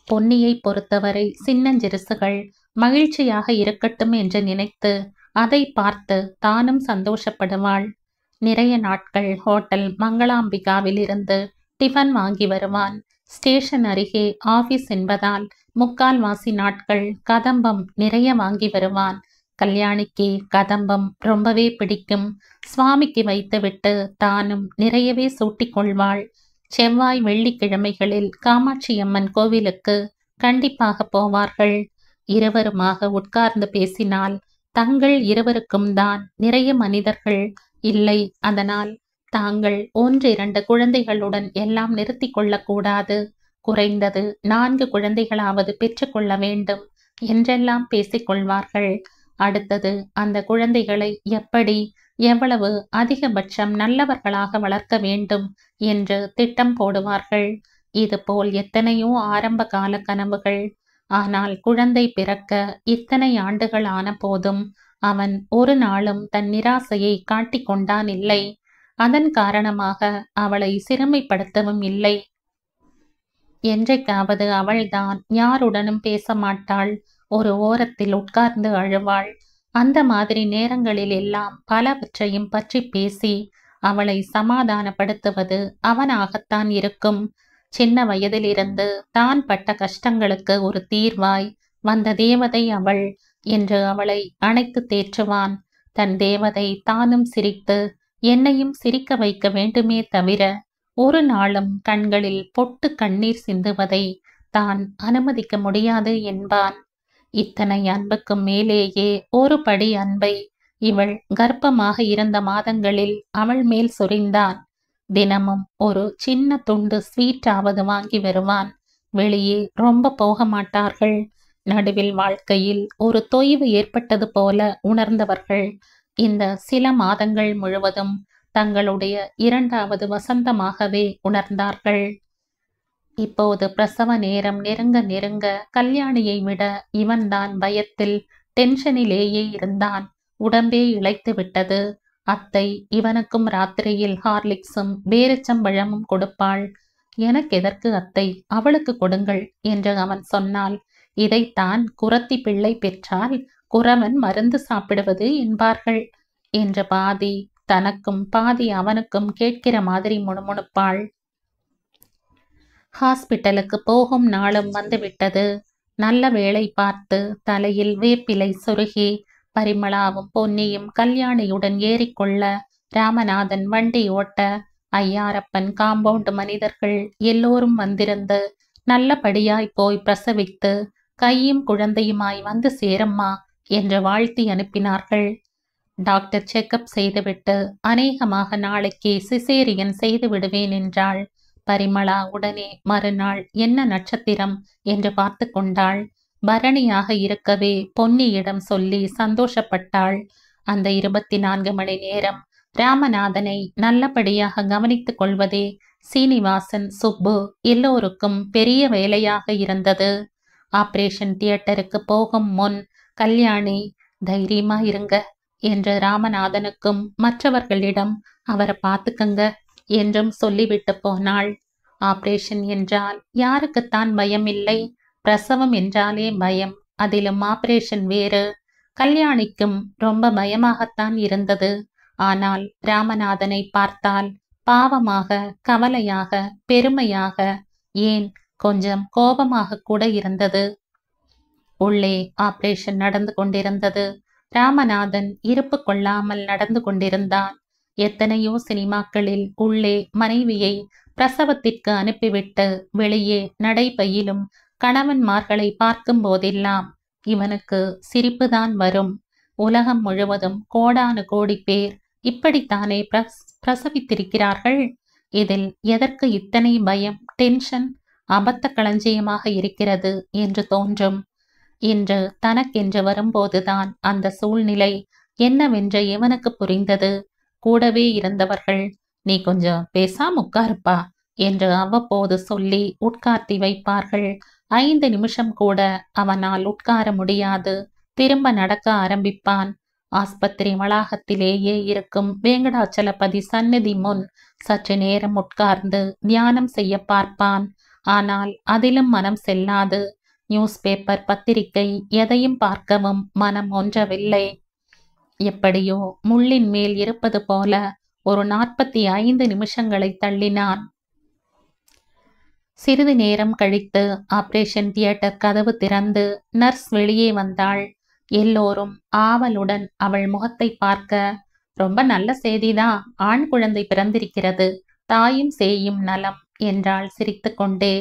பொன்னியை பொறுத்தவரை சின்னஞ்சிறுசுகள் மகிழ்ச்சியாக இருக்கட்டும் என்று நினைத்து அதை பார்த்து தானும் சந்தோஷப்படுவாள். நிறைய நாட்கள் ஹோட்டல் மங்களாம்பிகாவில் இருந்து டிஃபன் வாங்கி வருவான். ஸ்டேஷன் அருகே ஆபீஸ் என்பதால் முக்கால்வாசி நாட்கள் கதம்பம் நிறைய வாங்கி வருவான். கல்யாணிக்கு கதம்பம் ரொம்பவே பிடிக்கும். சுவாமிக்கு வைத்துவிட்டு தானும் நிறையவே சூட்டிக்கொள்வாள். செவ்வாய் வெள்ளிக்கிழமைகளில் காமாட்சியம்மன் கோவிலுக்கு கண்டிப்பாக போவார்கள். இருவருமாக உட்கார்ந்து பேசினால் தங்கள் இருவருக்கும் தான் நிறைய மனிதர்கள் இல்லை. அதனால் தாங்கள் 1-2 குழந்தைகளுடன் எல்லாம் நிறுத்தி கொள்ளக்கூடாது, குறைந்தது 4 குழந்தைகளாவது பெற்றுக்கொள்ள வேண்டும் என்றெல்லாம் பேசிக்கொள்வார்கள். அடுத்தது அந்த குழந்தைகளை எப்படி எவ்வளவு அதிகபட்சம் நல்லவர்களாக வளர்க்க வேண்டும் என்று திட்டம் போடுவார்கள். இதுபோல் எத்தனையோ ஆரம்ப கால கனவுகள். ஆனால் குழந்தை பிறக்க இத்தனை ஆண்டுகள் ஆன போதும் அவன் ஒரு நாளும் தன் நிராசையை காட்டிக்கொண்டான் இல்லை. அதன் காரணமாக அவளை சிறுமைப்படுத்தவும் இல்லை. என்றைக்காவது அவள்தான் யாருடனும் பேச மாட்டாள், ஒரு ஓரத்தில் உட்கார்ந்து அழுவாள். அந்த மாதிரி நேரங்களில் எல்லாம் பலவற்றையும் பற்றி பேசி அவளை சமாதானப்படுத்துவது அவனாகத்தான் இருக்கும். சின்ன வயதிலிருந்து தான் பட்ட கஷ்டங்களுக்கு ஒரு தீர்வாய் வந்த தேவதை அவள் என்று அவளை அணைத்து தேற்றுவான். தன் தேவதை தானும் சிரித்து என்னையும் சிரிக்க வைக்க வேண்டுமே தவிர ஒரு நாளும் கண்களில் பொட்டு கண்ணீர் சிந்துவதை தான் அனுமதிக்க முடியாது என்பான். இத்தனை அன்புக்கும் மேலேயே ஒரு படி அன்பை இவள் கர்ப்பமாக இருந்த மாதங்களில் அவள் மேல் சொரிந்தான். தினமும் ஒரு சின்ன துண்டு ஸ்வீட்டாவது வாங்கி வருவான். வெளியே ரொம்ப போக மாட்டார்கள். நடுவில் வாழ்க்கையில் ஒரு தொய்வு ஏற்பட்டது போல உணர்ந்தவர்கள் இந்த சில மாதங்கள் முழுவதும் தங்களுடைய 2வது வசந்தமாகவே உணர்ந்தார்கள். இப்போது பிரசவ நேரம் நெருங்க நெருங்க கல்யாணியை விட இவன்தான் பயத்தில் டென்ஷனிலேயே இருந்தான். உடம்பே இளைத்து விட்டது. அத்தை இவனுக்கும் ராத்திரியில் ஹார்லிக்ஸும் பேரிச்சம்பழமும் கொடுப்பாள். எனக்கு எதற்கு அத்தை, அவளுக்கு கொடுங்கள் என்று அவன் சொன்னால், இதைத்தான் குறத்தி பிள்ளை பெற்றால் குறவன் மருந்து சாப்பிடுவது என்பார்கள் என்று பாதி தனக்கும் பாதி அவனுக்கும் கேட்கிற மாதிரி முணுமுணுப்பாள். ஹாஸ்பிட்டலுக்கு போகும் நாளும் வந்துவிட்டது. நல்ல வேளை பார்த்து தலையில் வேப்பிலை சொருகி பரிமளாவும் பொன்னியும் கல்யாணியுடன் ஏறிக்கொள்ள ராமநாதன் வண்டி ஓட்ட ஐயாரப்பன் காம்பவுண்ட் மனிதர்கள் எல்லோரும் வந்திருந்து நல்லபடியாய் போய் பிரசவித்து கையும் குழந்தையுமாய் வந்து சேரம்மா என்று வாழ்த்தி அனுப்பினார்கள். டாக்டர் செக்கப் செய்துவிட்டு அநேகமாக நாளைக்கு சிசேரியன் செய்து விடுவேன் என்றாள். பரிமளா உடனே மறுநாள் என்ன நட்சத்திரம் என்று பார்த்து கொண்டாள். பரணியாக இருக்கவே பொன்னியிடம் சொல்லி சந்தோஷப்பட்டாள். அந்த 24 மணி நேரம் ராமநாதனை நல்லபடியாக கவனித்துக் கொள்வதே சீனிவாசன், சுப்பு எல்லோருக்கும் பெரிய வேலையாக இருந்தது. ஆபரேஷன் தியேட்டருக்கு போகும் முன் கல்யாணி தைரியமா இருங்க என்று ராமநாதனுக்கும் மற்றவர்களிடம் அவரை பார்த்துக்கங்க என்றும் சொல்லிவிட்டு போனாள். ஆபரேஷன் என்றால் யாருக்குத்தான் பயம் இல்லை? பிரசவம் என்றாலே பயம், அதிலும் ஆபரேஷன் வேறு. கல்யாணிக்கும் ரொம்ப பயமாகத்தான் இருந்தது. ஆனால் ராமநாதனை பார்த்தால் பாவமாக, கவலையாக, பெருமையாக, ஏன் கொஞ்சம் கோபமாக கூட இருந்தது. உள்ளே ஆபரேஷன் நடந்து கொண்டிருந்தது. ராமநாதன் இருப்பு கொள்ளாமல் நடந்து கொண்டிருந்தான். எத்தனையோ சினிமாக்களில் உள்ளே மனைவியை பிரசவத்திற்கு அனுப்பிவிட்டு வெளியே நடைபையிலும் கணவன்மார்களை பார்க்கும் போதெல்லாம் இவனுக்கு சிரிப்புதான் வரும். உலகம் முழுவதும் கோடானு கோடி பேர் இப்படித்தானே பிரசவித்திருக்கிறார்கள். இதில் எதற்கு இத்தனை பயம், டென்ஷன்? அபத்த களஞ்சியமாக இருக்கிறது என்று தோன்றும். இன்று தனக்கென்று வரும்போதுதான் அந்த சூழ்நிலை என்னவென்று இவனுக்கு புரிந்தது. கூடவே இருந்தவர்கள், நீ கொஞ்சம் பேசாம உட்காருப்பா என்று அவ்வப்போது சொல்லி உட்கார்த்தி வைப்பார்கள். 5 நிமிஷம் கூட அவனால் உட்கார முடியாது. திரும்ப நடக்க ஆரம்பிப்பான். ஆஸ்பத்திரி வளாகத்திலேயே இருக்கும் வேங்கடாச்சலபதி சந்நிதி முன் சற்று நேரம் உட்கார்ந்து தியானம் செய்ய பார்ப்பான். ஆனால் அதிலும் மனம் செல்லாது. நியூஸ் பேப்பர், பத்திரிகை எதையும் பார்க்கவும் மனம் ஒன்றவில்லை. எப்படியோ முள்ளின் மேல் இருப்பது போல ஒரு 45 நிமிஷங்களை தள்ளினான். சிறிது நேரம் கழித்து ஆபரேஷன் தியேட்டர் கதவு திறந்து நர்ஸ் வெளியே வந்தாள். எல்லோரும் ஆவலுடன் அவள் முகத்தை பார்க்க, ரொம்ப நல்ல செய்திதான், ஆண் குழந்தை பிறந்திருக்கிறது, தாயும் சேயும் நலம் என்றாள் சிரித்து கொண்டே.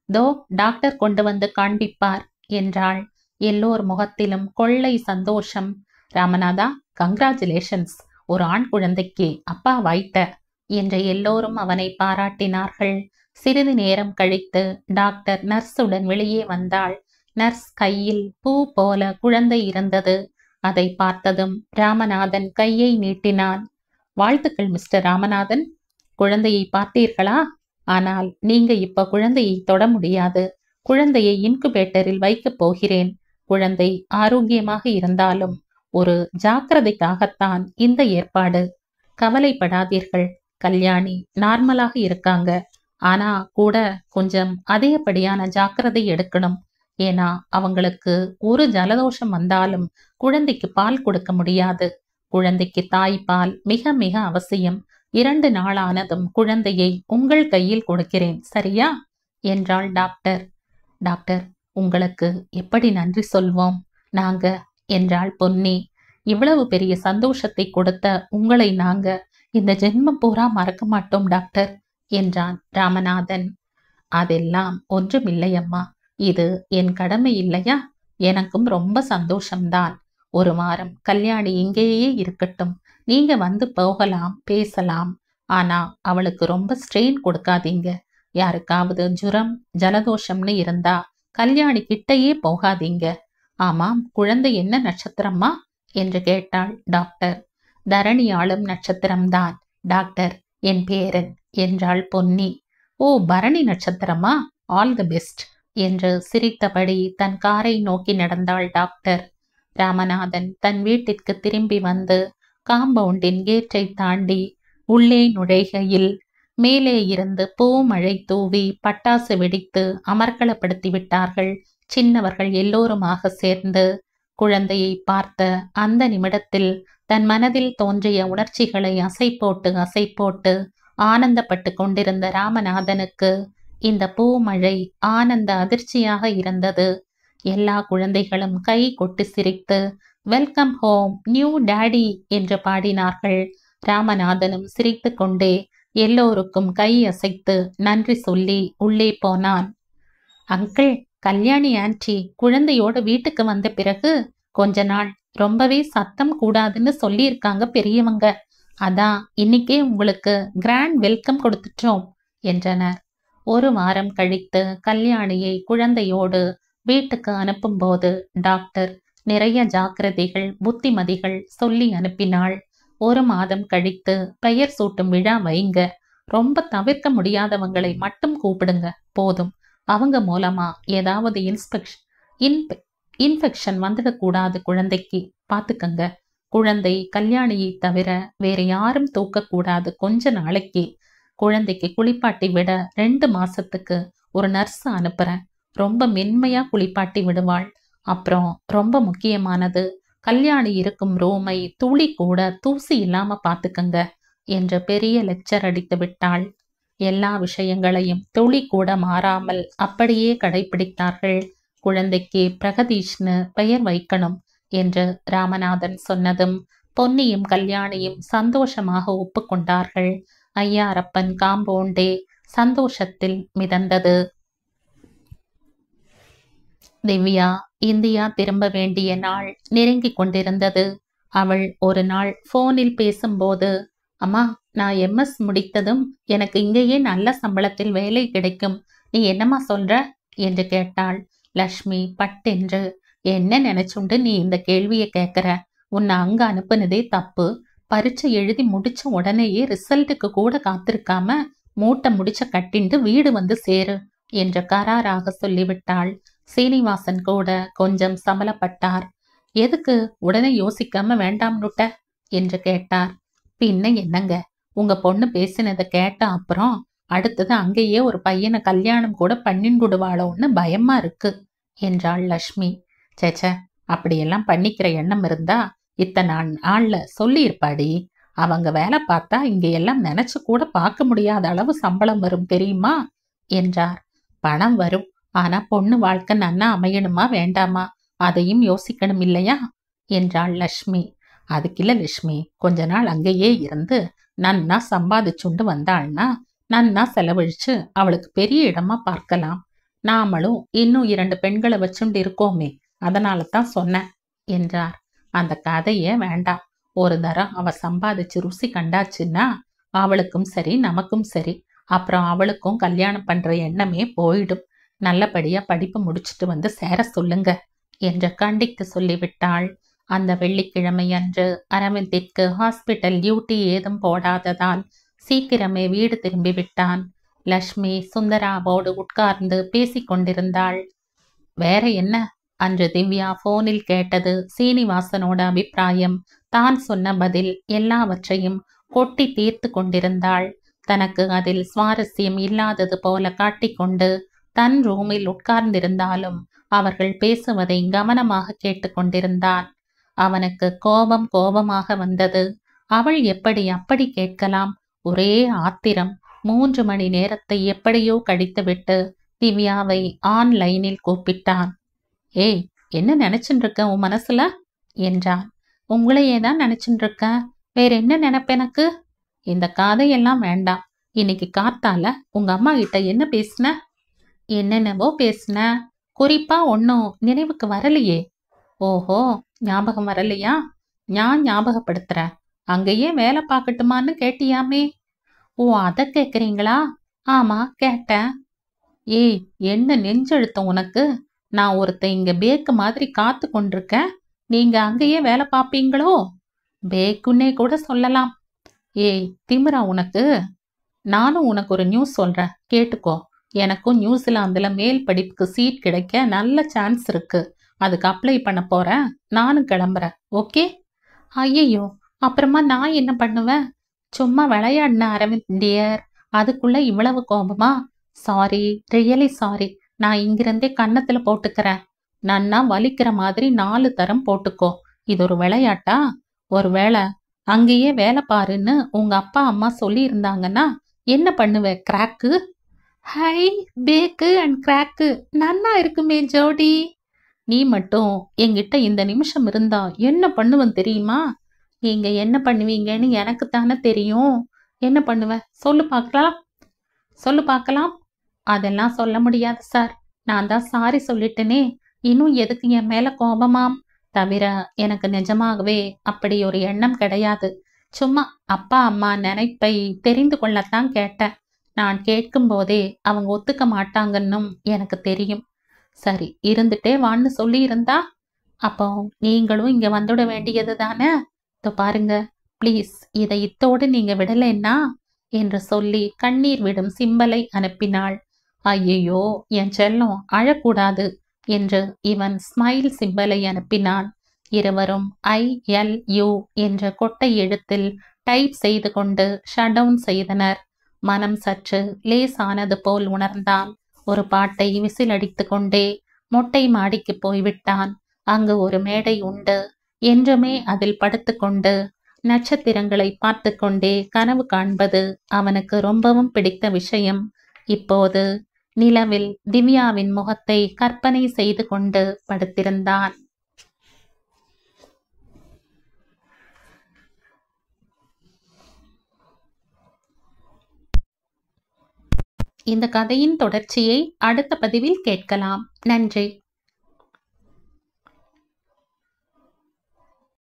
தோ டாக்டர் கொண்டு வந்து காண்பிப்பார் என்றாள். எல்லோர் முகத்திலும் கொள்ளை சந்தோஷம். ராமநாதா, கங்க்ராச்சுலேஷன்ஸ், ஒரு ஆண் குழந்தைக்கு அப்பா வாய்த்த என்று எல்லோரும் அவனை பாராட்டினார்கள். சிறிது நேரம் கழித்து டாக்டர் நர்ஸுடன் வெளியே வந்தாள். நர்ஸ் கையில் பூ போல குழந்தை இருந்தது. அதை பார்த்ததும் ராமநாதன் கையை நீட்டினான். வாழ்த்துக்கள் மிஸ்டர் ராமநாதன், குழந்தையை பார்த்தீர்களா? ஆனால் நீங்க இப்ப குழந்தையை தொட முடியாது. குழந்தையை இன்குபேட்டரில் வைக்கப் போகிறேன். குழந்தை ஆரோக்கியமாக இருந்தாலும் ஒரு ஜாக்கிரதைக்காகத்தான் இந்த ஏற்பாடு. கவலைப்படாதீர்கள், கல்யாணி நார்மலாக இருக்காங்க. ஆனா கூட கொஞ்சம் அதிகப்படியான ஜாக்கிரதை எடுக்கணும். ஏன்னா அவங்களுக்கு ஒரு ஜலதோஷம் வந்தாலும் குழந்தைக்கு பால் கொடுக்க முடியாது. குழந்தைக்கு தாய்ப்பால் மிக மிக அவசியம். 2 நாளானதும் குழந்தையை உங்கள் கையில் கொடுக்கிறேன், சரியா என்றாள் டாக்டர். டாக்டர், உங்களுக்கு எப்படி நன்றி சொல்வோம் நாங்க என்றாள் பொன்னி. இவ்வளவு பெரிய சந்தோஷத்தை கொடுத்த உங்களை நாங்க இந்த ஜென்மம் பூரா மறக்க மாட்டோம் டாக்டர் என்றான் ராமநாதன். அதெல்லாம் ஒன்றுமில்லையம்மா, இது என் கடமை இல்லையா? எனக்கும் ரொம்ப சந்தோஷம்தான். 1 வாரம் கல்யாணி இங்கேயே இருக்கட்டும். நீங்க வந்து போகலாம், பேசலாம். ஆனா அவளுக்கு ரொம்ப ஸ்ட்ரெயின் கொடுக்காதீங்க. யாருக்காவது ஜுரம், ஜலதோஷம்னு இருந்தா கல்யாணி கிட்டையே போகாதீங்க. ஆமாம், குழந்தை என்ன நட்சத்திரமா என்று கேட்டாள் டாக்டர். தரணி ஆளும் நட்சத்திரம்தான் டாக்டர், என் பேரன் என்றாள் பொன்னி. ஓ, பரணி நட்சத்திரமா? ஆல் தி பெஸ்ட் என்று சிரித்தபடி தன் காரை நோக்கி நடந்தாள் டாக்டர். ராமநாதன் தன் வீட்டிற்கு திரும்பி வந்து காம்பவுண்டின் கேட்டை தாண்டி உள்ளே நுழைகையில் மேலே இருந்து பூ மழை தூவி பட்டாசு வெடித்து அமர்க்களப்படுத்தி விட்டார்கள் சின்னவர்கள் எல்லோருமாக சேர்ந்து. குழந்தையை பார்த்த அந்த நிமிடத்தில் தன் மனதில் தோன்றிய உணர்ச்சிகளை அசை போட்டு ஆனந்தப்பட்டு கொண்டிருந்த ராமநாதனுக்கு இந்த பூமழை ஆனந்த அதிர்ச்சியாக இருந்தது. எல்லா குழந்தைகளும் கை கொட்டி சிரித்து வெல்கம் ஹோம் நியூ டாடி என்று பாடினார்கள். ராமநாதனும் சிரித்து கொண்டே எல்லோருக்கும் கை அசைத்து நன்றி சொல்லி உள்ளே போனான். அங்கிள், கல்யாணி ஆன்டி குழந்தையோட வீட்டுக்கு வந்த பிறகு கொஞ்ச நாள் ரொம்பவே சத்தம் கூடாதுன்னு சொல்லியிருக்காங்க பெரியவங்க. அதான் இன்னைக்கே உங்களுக்கு கிராண்ட் வெல்கம் கொடுத்துட்டோம் என்றனர். 1 வாரம் கழித்து கல்யாணியை குழந்தையோடு வீட்டுக்கு அனுப்பும்போது டாக்டர் நிறைய ஜாக்கிரதைகள், புத்திமதிகள் சொல்லி அனுப்பினாள். 1 மாதம் கழித்து பெயர் சூட்டும் விழா வைங்க. ரொம்ப தவிர்க்க முடியாதவங்களை மட்டும் கூப்பிடுங்க போதும். அவங்க மூலமா ஏதாவது இன்ஃபெக்ஷன் வந்துடக்கூடாது. குழந்தைக்கு பார்த்துக்கங்க. குழந்தை கல்யாணியை தவிர வேற யாரும் தூக்கக்கூடாது கொஞ்ச நாளைக்கு. குழந்தைக்கு குளிப்பாட்டி விட 2 மாசத்துக்கு ஒரு நர்ஸ் அனுப்புறேன். ரொம்ப மென்மையா குளிப்பாட்டி விடுவாள். அப்புறம் ரொம்ப முக்கியமானது, கல்யாணி இருக்கும் ரூமை துளி கூட தூசி இல்லாம பாத்துக்கங்க என்று பெரிய லெக்சர் அடித்து விட்டாள். எல்லா விஷயங்களையும் துளி கூட மாறாமல் அப்படியே கடைபிடித்தார்கள். குழந்தைக்கு பிரகதீஷ்னு பெயர் வைக்கணும் என்று ராமநாதன் சொன்னதும் பொன்னியும் கல்யாணியும் சந்தோஷமாக ஒப்புக்கொண்டார்கள். ஐயாரப்பன் காம்பவுண்டே சந்தோஷத்தில் மிதந்தது. திவ்யா இந்தியா திரும்ப வேண்டிய நாள் நெருங்கிக் கொண்டிருந்தது. அவள் ஒரு நாள் போனில் பேசும்போது, அம்மா, நான் எம்எஸ் முடித்ததும் எனக்கு இங்கேயே நல்ல சம்பளத்தில் வேலை கிடைக்கும், நீ என்னம்மா சொல்ற என்று கேட்டாள். லக்ஷ்மி பட்டென்று, என்ன நினைச்சுண்டு நீ இந்த கேள்வியை கேட்கிற? உன்னை அங்க அனுப்புனதே தப்பு. பரீட்சை எழுதி முடிச்ச உடனேயே ரிசல்ட்டுக்கு கூட காத்திருக்காம மூட்டை முடிச்ச கட்டிண்டு வீடு வந்து சேரு என்று கராராக சொல்லிவிட்டாள். சீனிவாசன் கூட கொஞ்சம் சமலப்பட்டார். எதுக்கு உடனே யோசிக்காம வேண்டாம்னுட்ட என்று கேட்டார். பின்ன என்னங்க, உங்க பொண்ணு பேசினதை கேட்ட அப்புறம் அடுத்தது அங்கேயே ஒரு பையனை கல்யாணம் கூட பண்ணிடுவாளோன்னு பயமா இருக்கு என்றாள் லக்ஷ்மி. சேச்ச, அப்படியெல்லாம் பண்ணிக்கிற எண்ணம் இருந்தா இத்தனை நாள்ல சொல்லியிருப்பாடி. அவங்க வேலை பார்த்தா இங்க எல்லாம் நினைச்சு கூட பார்க்க முடியாத அளவு சம்பளம் வரும் தெரியுமா என்றார். பணம் வரும், ஆனா பொண்ணு வாழ்க்கை நன்னா அமையணுமா வேண்டாமா அதையும் யோசிக்கணும் இல்லையா என்றாள் லக்ஷ்மி. அதுக்கில்ல லட்சுமி, கொஞ்ச நாள் அங்கேயே இருந்து நன்னா சம்பாதிச்சுண்டு வந்தாள்னா நன்னா செலவழிச்சு அவளுக்கு பெரிய இடமா பார்க்கலாம். நாமளும் இன்னும் 2 பெண்களை வச்சுண்டு இருக்கோமே, அதனால தான் சொன்னேன் என்றார். அந்த கதையே வேண்டாம். ஒரு தரம் அவ சம்பாதிச்சு ருசி கண்டாச்சுன்னா அவளுக்கும் சரி நமக்கும் சரி. அப்புறம் அவளுக்கும் கல்யாணம் பண்ற எண்ணமே போயிடும். நல்லபடியா படிப்பு முடிச்சுட்டு வந்து சேர சொல்லுங்க என்று கண்டித்து சொல்லிவிட்டாள். அந்த வெள்ளிக்கிழமை அன்று அரவிந்திற்கு ஹாஸ்பிட்டல் டியூட்டி ஏதும் போடாததால் சீக்கிரமே வீடு திரும்பி விட்டான். லக்ஷ்மி சுந்தராவோடு உட்கார்ந்து பேசிக்கொண்டிருந்தாள். வேற என்ன? அன்று திவ்யா போனில் கேட்டது சீனிவாசனோட அபிப்பிராயம். தான் சொன்ன பதில் எல்லாவற்றையும் கொட்டி தீர்த்து கொண்டிருந்தாள். தனக்கு அதில் சுவாரஸ்யம் இல்லாதது போல காட்டிக்கொண்டு தன் ரூமில் உட்கார்ந்திருந்தாலும் அவர்கள் பேசுவதை கவனமாக கேட்டுக்கொண்டிருந்தான். அவனுக்கு கோபமாக வந்தது. அவள் எப்படி அப்படி கேட்கலாம்? ஒரே ஆத்திரம். 3 மணி நேரத்தை எப்படியோ கழித்துவிட்டு திவ்யாவை ஆன்லைனில் கூப்பிட்டான். ஏய், என்ன நினைச்சுட்டு இருக்க உன் மனசுல என்றான். உங்களையே தான் நினைச்சுட்டு இருக்க, வேற என்ன நினைப்ப எனக்கு? இந்த கதையெல்லாம் வேண்டாம். இன்னைக்கு காத்தால உங்க அம்மா கிட்ட என்ன பேசின? என்னென்னவோ பேசின, குறிப்பா ஒன்னும் நினைவுக்கு வரலையே. ஓஹோ, ஞாபகம் வரலையா? நான் ஞாபகப்படுத்துறேன். அங்கேயே வேலை பார்க்கட்டுமான்னு கேட்டியாமே. ஓ, அதை கேட்குறீங்களா? ஆமா, கேட்டேன். ஏய், என்ன நெஞ்செழுத்தம் உனக்கு? நான் ஒருத்தன் இங்க பேக்கு மாதிரி காத்து கொண்டிருக்கேன், நீங்க அங்கேயே வேலை பார்ப்பீங்களோ? பேக்குன்னே கூட சொல்லலாம். ஏய், திமிரா உனக்கு? நானும் உனக்கு ஒரு நியூஸ் சொல்றேன், கேட்டுக்கோ. எனக்கும் நியூசிலாந்துல மேல் படிப்புக்கு சீட் கிடைக்க நல்ல சான்ஸ் இருக்கு. அதுக்கு அப்ளை பண்ண போறேன். நானும் கிளம்புறேன். ஓகே? ஐயையோ, அப்புறமா நான் என்ன பண்ணுவேன்? சும்மா விளையாடின அரவிந்த் டியர், அதுக்குள்ள இவ்வளவு கோபமா? Sorry, really sorry. நான் இங்கிருந்தே கன்னத்துல போட்டுக்கிறேன். நன்னா வலிக்கிற மாதிரி 4 தரம் போட்டுக்கோ. இது ஒரு விளையாட்டா? ஒருவேளை அங்கேயே வேலை பாருன்னு உங்க அப்பா அம்மா சொல்லி இருந்தாங்கன்னா என்ன பண்ணுவ? கிராக்கு? ஹை, பேக்கு அண்ட் கிராக்கு நன்னா இருக்குமே ஜோடி. நீ மட்டும் என்கிட்ட இந்த நிமிஷம் இருந்தா என்ன பண்ணுவேன் தெரியுமா? நீங்க என்ன பண்ணுவீங்கன்னு எனக்கு தானே தெரியும். என்ன பண்ணுவ சொல்லு பார்க்கலாம், சொல்லு பார்க்கலாம். அதெல்லாம் சொல்ல முடியாது சார். நான் தான் சாரி சொல்லிட்டேனே. இன்னும் எதுக்கு என் மேல கோபமாம்? தவிர எனக்கு நிஜமாகவே அப்படி ஒரு எண்ணம் கிடையாது. சும்மா அப்பா அம்மா நினைப்பை தெரிந்து கொள்ளத்தான் கேட்டேன். நான் கேட்கும் போதே அவங்க ஒத்துக்க மாட்டாங்கன்னும் எனக்கு தெரியும். சரி, இருந்துட்டே வான்னு சொல்லி இருந்தா அப்போ நீங்களும் இங்க வந்துட வேண்டியது தானே. பாருங்க, ப்ளீஸ், இதை இத்தோடு நீங்க விடலைன்னா என்று சொல்லி கண்ணீர் விடும் சிம்பலை அனுப்பினாள். ஐயையோ, என் செல்லம் அழக்கூடாது என்று இவன் ஸ்மைல் சிம்பலை அனுப்பினான். இருவரும் ILU என்ற கொட்டை எழுத்தில் டைப் செய்து கொண்டு ஷட் டவுன் செய்தனர். மனம் சற்று லேசானது போல் உணர்ந்தான். ஒரு பாட்டை விசிலடித்து கொண்டே மொட்டை மாடிக்கு போய்விட்டான். அங்கு ஒரு மேடை உண்டு. என்றுமே அதில் படுத்துக்கொண்டு நட்சத்திரங்களை பார்த்து கொண்டே கனவு காண்பது அவனுக்கு ரொம்பவும் பிடித்த விஷயம். இப்போது நிலவில் திவ்யாவின் முகத்தை கற்பனை செய்து கொண்டு படுத்திருந்தான். இந்த கதையின் தொடர்ச்சியை அடுத்த பதிவில் கேட்கலாம். நன்றி.